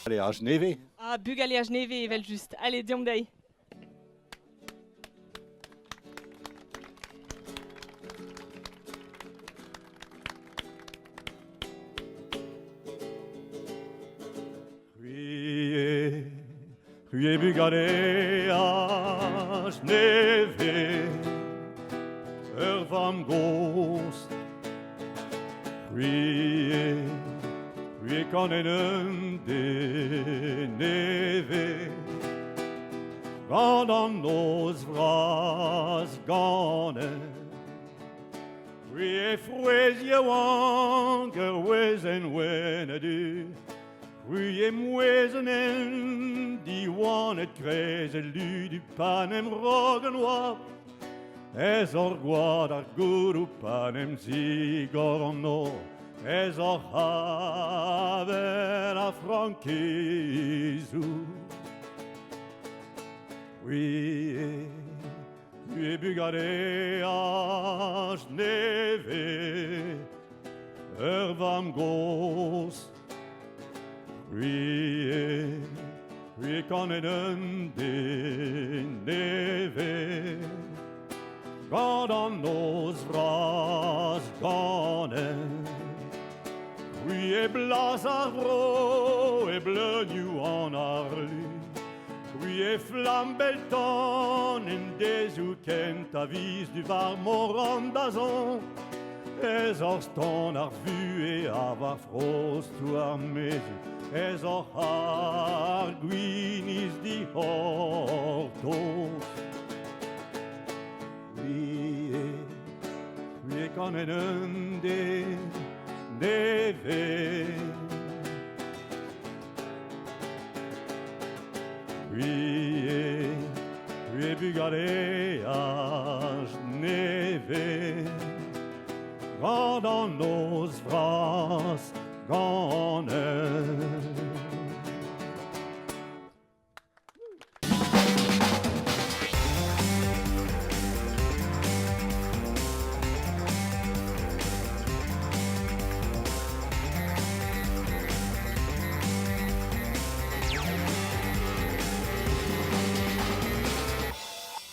Bugaleaj nevez. Ah, Bugaleaj nevez evel just. Allez, diom dei. Ruie Bugaleaj nevez, ur vam gos. Ruie kanen de nevez, gant an noz vras ganen. Ruie frouez yaouan ger wezen wenedu. Ruie mouezenen diwan et krezelu du panem rogenoir. Ez or gwad ar gourou panem zigor an nor. Ez or haver a frankezou. Ruie Bugaleaj nevez, ur vam gos. Ruie kanen de nevez, gant an noz vras ganen. Ruie blas ar vro e bleugnoù an ar lu. Ruie flambelton en dezou kent a viz du var moran dazon. Ez or ston ar vu e avar frost ou ar mezu. Ez or ar gwiniz di hortos. Ruie kanen de nevez. Ruie Bugaleaj nevez, gant an noz vras ganen.